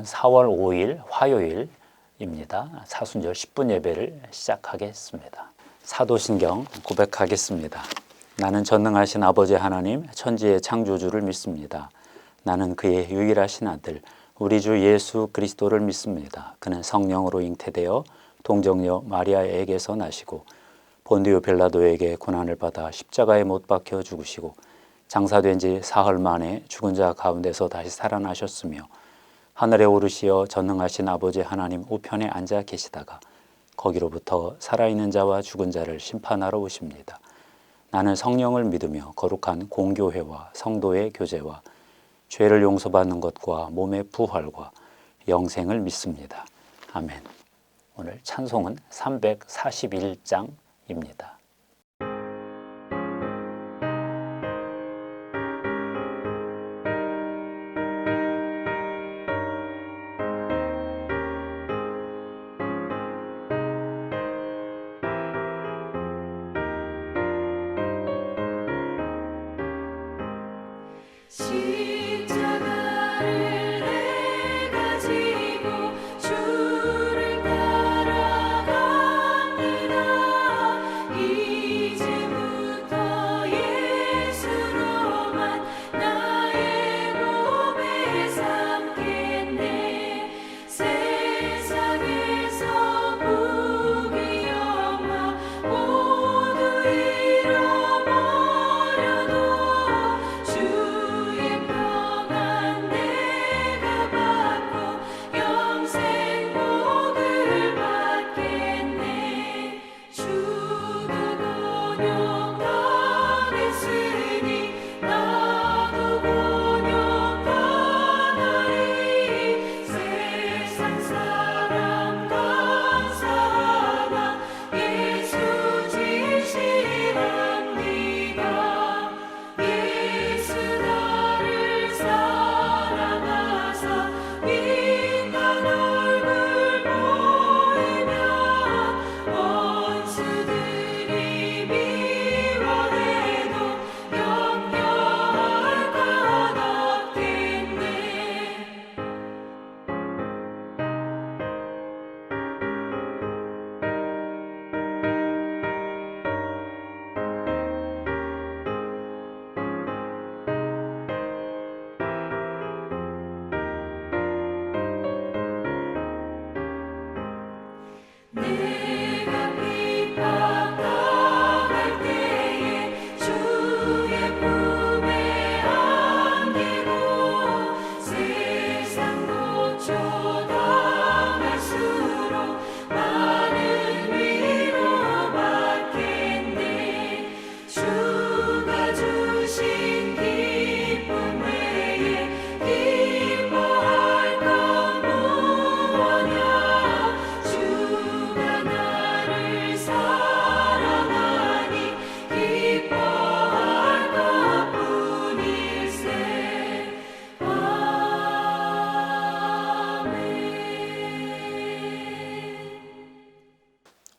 오늘은 4월 5일 화요일입니다. 사순절 10분 예배를 시작하겠습니다. 사도신경 고백하겠습니다. 나는 전능하신 아버지 하나님 천지의 창조주를 믿습니다. 나는 그의 유일하신 아들 우리 주 예수 그리스도를 믿습니다. 그는 성령으로 잉태되어 동정녀 마리아에게서 나시고 본디오 빌라도에게 고난을 받아 십자가에 못 박혀 죽으시고 장사된 지 사흘 만에 죽은 자 가운데서 다시 살아나셨으며 하늘에 오르시어 전능하신 아버지 하나님 우편에 앉아 계시다가 거기로부터 살아있는 자와 죽은 자를 심판하러 오십니다. 나는 성령을 믿으며 거룩한 공교회와 성도의 교제와 죄를 용서받는 것과 몸의 부활과 영생을 믿습니다. 아멘. 오늘 찬송은 341장입니다.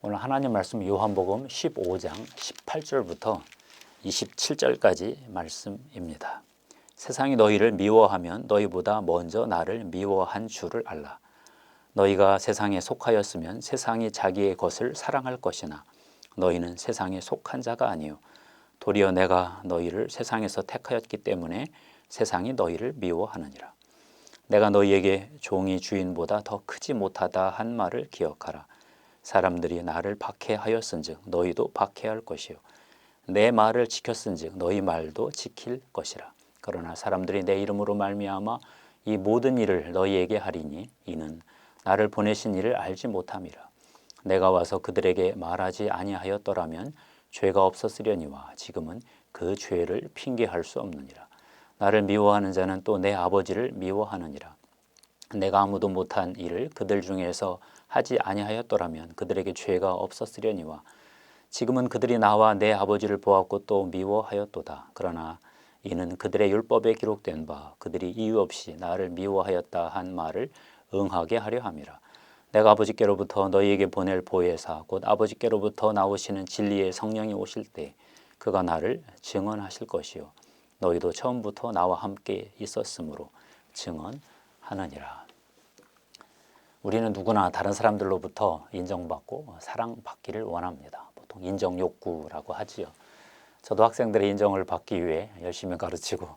오늘 하나님 말씀 요한복음 15장 18절부터 27절까지 말씀입니다. 세상이 너희를 미워하면 너희보다 먼저 나를 미워한 줄을 알라. 너희가 세상에 속하였으면 세상이 자기의 것을 사랑할 것이나 너희는 세상에 속한 자가 아니요 도리어 내가 너희를 세상에서 택하였기 때문에 세상이 너희를 미워하느니라. 내가 너희에게 종이 주인보다 더 크지 못하다 한 말을 기억하라. 사람들이 나를 박해하였은즉 너희도 박해할 것이요 내 말을 지켰은즉 너희 말도 지킬 것이라. 그러나 사람들이 내 이름으로 말미암아 이 모든 일을 너희에게 하리니 이는 나를 보내신 이를 알지 못함이라. 내가 와서 그들에게 말하지 아니하였더라면 죄가 없었으려니와 지금은 그 죄를 핑계할 수 없느니라. 나를 미워하는 자는 또 내 아버지를 미워하느니라. 내가 아무도 못한 일을 그들 중에서 하지 아니하였더라면 그들에게 죄가 없었으려니와 지금은 그들이 나와 내 아버지를 보았고 또 미워하였도다. 그러나 이는 그들의 율법에 기록된 바 그들이 이유 없이 나를 미워하였다 한 말을 응하게 하려 함이라. 내가 아버지께로부터 너희에게 보낼 보혜사 곧 아버지께로부터 나오시는 진리의 성령이 오실 때 그가 나를 증언하실 것이요 너희도 처음부터 나와 함께 있었으므로 증언하느니라. 우리는 누구나 다른 사람들로부터 인정받고 사랑받기를 원합니다. 보통 인정 욕구라고 하지요. 저도 학생들의 인정을 받기 위해 열심히 가르치고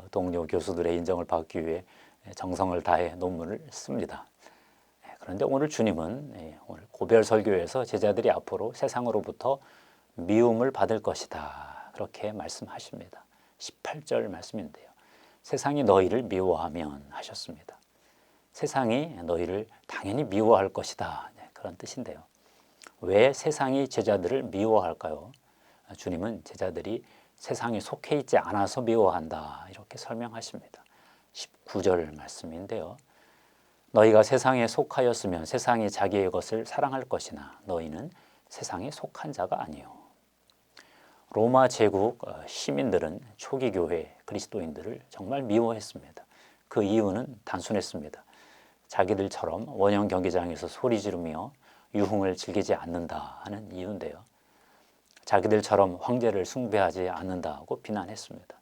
동료 교수들의 인정을 받기 위해 정성을 다해 논문을 씁니다. 그런데 오늘 주님은 오늘 고별 설교에서 제자들이 앞으로 세상으로부터 미움을 받을 것이다. 그렇게 말씀하십니다. 18절 말씀인데요. 세상이 너희를 미워하면 하셨습니다. 세상이 너희를 당연히 미워할 것이다. 그런 뜻인데요. 왜 세상이 제자들을 미워할까요? 주님은 제자들이 세상에 속해 있지 않아서 미워한다. 이렇게 설명하십니다. 19절 말씀인데요. 너희가 세상에 속하였으면 세상이 자기의 것을 사랑할 것이나 너희는 세상에 속한 자가 아니요. 로마 제국 시민들은 초기 교회 그리스도인들을 정말 미워했습니다. 그 이유는 단순했습니다. 자기들처럼 원형 경기장에서 소리 지르며 유흥을 즐기지 않는다 하는 이유인데요. 자기들처럼 황제를 숭배하지 않는다고 비난했습니다.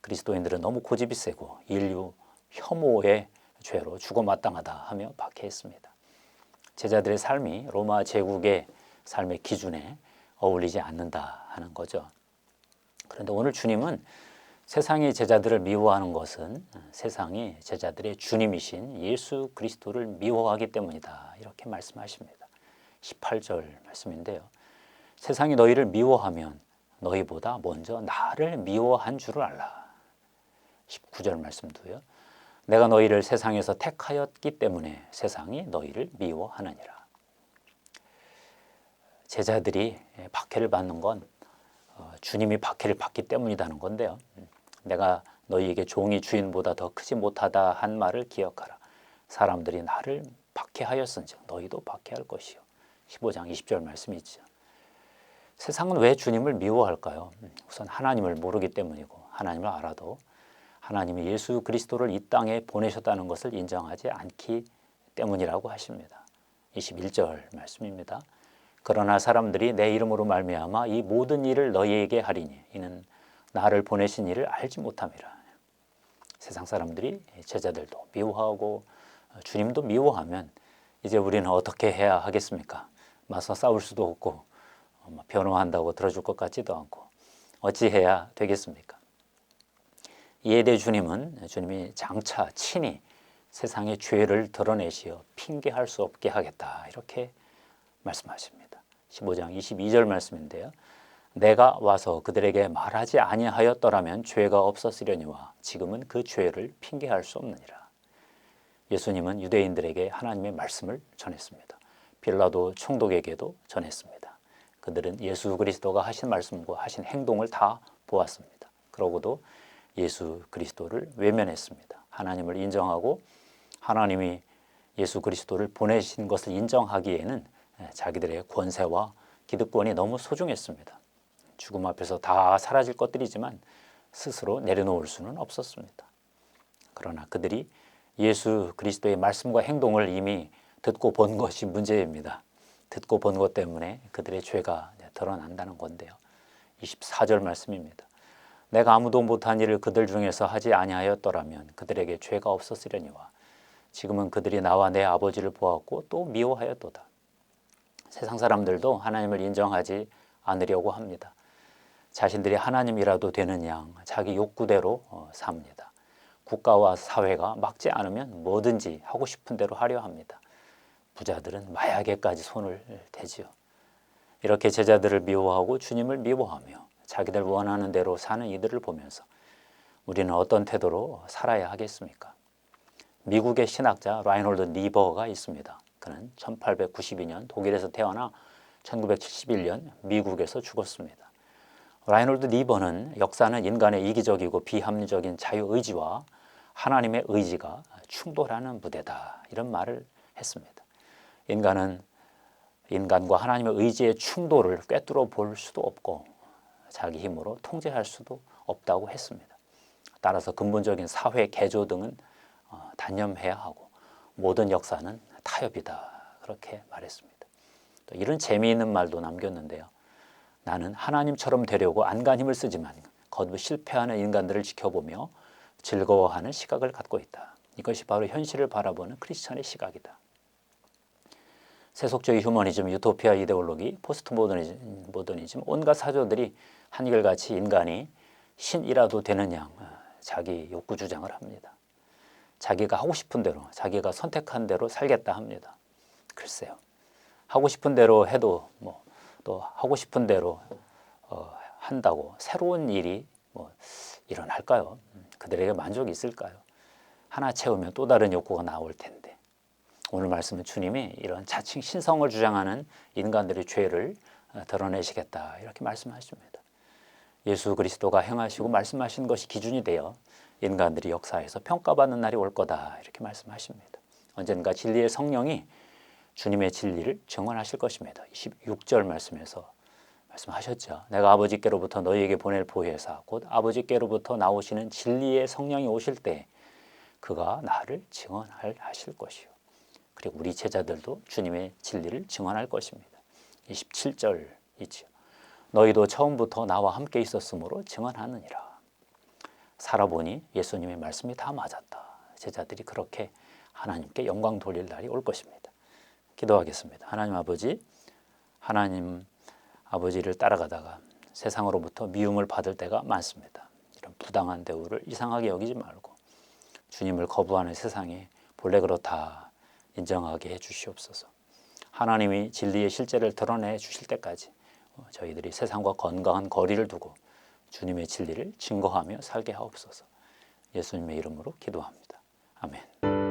그리스도인들은 너무 고집이 세고 인류 혐오의 죄로 죽어 마땅하다 하며 박해했습니다. 제자들의 삶이 로마 제국의 삶의 기준에 어울리지 않는다 하는 거죠. 그런데 오늘 주님은 세상이 제자들을 미워하는 것은 세상이 제자들의 주님이신 예수 그리스도를 미워하기 때문이다. 이렇게 말씀하십니다. 18절 말씀인데요. 세상이 너희를 미워하면 너희보다 먼저 나를 미워한 줄을 알라. 19절 말씀도요. 내가 너희를 세상에서 택하였기 때문에 세상이 너희를 미워하느니라. 제자들이 박해를 받는 건 주님이 박해를 받기 때문이라는 건데요. 내가 너희에게 종이 주인보다 더 크지 못하다 한 말을 기억하라. 사람들이 나를 박해하였은즉 너희도 박해할 것이요. 15장 20절 말씀이 있죠. 세상은 왜 주님을 미워할까요? 우선 하나님을 모르기 때문이고 하나님을 알아도 하나님이 예수 그리스도를 이 땅에 보내셨다는 것을 인정하지 않기 때문이라고 하십니다. 21절 말씀입니다. 그러나 사람들이 내 이름으로 말미암아 이 모든 일을 너희에게 하리니 이는 나를 보내신 이를 알지 못함이라. 세상 사람들이 제자들도 미워하고 주님도 미워하면 이제 우리는 어떻게 해야 하겠습니까? 맞서 싸울 수도 없고 변호한다고 들어줄 것 같지도 않고 어찌해야 되겠습니까? 이에 대해 주님이 장차 친히 세상의 죄를 드러내시어 핑계할 수 없게 하겠다 이렇게 말씀하십니다. 15장 22절 말씀인데요. 내가 와서 그들에게 말하지 아니하였더라면 죄가 없었으려니와 지금은 그 죄를 핑계할 수 없느니라. 예수님은 유대인들에게 하나님의 말씀을 전했습니다. 빌라도 총독에게도 전했습니다. 그들은 예수 그리스도가 하신 말씀과 하신 행동을 다 보았습니다. 그러고도 예수 그리스도를 외면했습니다. 하나님을 인정하고 하나님이 예수 그리스도를 보내신 것을 인정하기에는 자기들의 권세와 기득권이 너무 소중했습니다. 죽음 앞에서 다 사라질 것들이지만 스스로 내려놓을 수는 없었습니다. 그러나 그들이 예수 그리스도의 말씀과 행동을 이미 듣고 본 것이 문제입니다. 듣고 본 것 때문에 그들의 죄가 드러난다는 건데요. 24절 말씀입니다. 내가 아무도 못한 일을 그들 중에서 하지 아니하였더라면 그들에게 죄가 없었으려니와 지금은 그들이 나와 내 아버지를 보았고 또 미워하였도다. 세상 사람들도 하나님을 인정하지 않으려고 합니다. 자신들이 하나님이라도 되는 양 자기 욕구대로 삽니다. 국가와 사회가 막지 않으면 뭐든지 하고 싶은 대로 하려 합니다. 부자들은 마약에까지 손을 대지요. 이렇게 제자들을 미워하고 주님을 미워하며 자기들 원하는 대로 사는 이들을 보면서 우리는 어떤 태도로 살아야 하겠습니까? 미국의 신학자 라인홀드 니버가 있습니다. 그는 1892년 독일에서 태어나 1971년 미국에서 죽었습니다. 라인홀드 니버는 역사는 인간의 이기적이고 비합리적인 자유의지와 하나님의 의지가 충돌하는 무대다 이런 말을 했습니다. 인간과 하나님의 의지의 충돌을 꿰뚫어 볼 수도 없고 자기 힘으로 통제할 수도 없다고 했습니다. 따라서 근본적인 사회 개조 등은 단념해야 하고 모든 역사는 타협이다 그렇게 말했습니다. 또 이런 재미있는 말도 남겼는데요. 나는 하나님처럼 되려고 안간 힘을 쓰지만 거듭 실패하는 인간들을 지켜보며 즐거워하는 시각을 갖고 있다. 이것이 바로 현실을 바라보는 크리스천의 시각이다. 세속주의 휴머니즘, 유토피아 이데올로기, 포스트 모더니즘 온갖 사조들이 한결같이 인간이 신이라도 되는 양 자기 욕구 주장을 합니다. 자기가 하고 싶은 대로, 자기가 선택한 대로 살겠다 합니다. 글쎄요. 하고 싶은 대로 해도 또 하고 싶은 대로 한다고 새로운 일이 일어날까요? 그들에게 만족이 있을까요? 하나 채우면 또 다른 욕구가 나올 텐데. 오늘 말씀은 주님이 이런 자칭 신성을 주장하는 인간들의 죄를 드러내시겠다 이렇게 말씀하십니다. 예수 그리스도가 행하시고 말씀하신 것이 기준이 되어 인간들이 역사에서 평가받는 날이 올 거다 이렇게 말씀하십니다. 언젠가 진리의 성령이 주님의 진리를 증언하실 것입니다. 26절 말씀에서 말씀하셨죠. 내가 아버지께로부터 너희에게 보낼 보혜사 곧 아버지께로부터 나오시는 진리의 성령이 오실 때 그가 나를 증언하실 것이요. 그리고 우리 제자들도 주님의 진리를 증언할 것입니다. 27절이죠. 너희도 처음부터 나와 함께 있었으므로 증언하느니라. 살아보니 예수님의 말씀이 다 맞았다. 제자들이 그렇게 하나님께 영광 돌릴 날이 올 것입니다. 기도하겠습니다. 하나님 아버지를 따라가다가 세상으로부터 미움을 받을 때가 많습니다. 이런 부당한 대우를 이상하게 여기지 말고 주님을 거부하는 세상이 본래 그렇다 인정하게 해 주시옵소서. 하나님이 진리의 실제를 드러내 주실 때까지 저희들이 세상과 건강한 거리를 두고 주님의 진리를 증거하며 살게 하옵소서. 예수님의 이름으로 기도합니다. 아멘.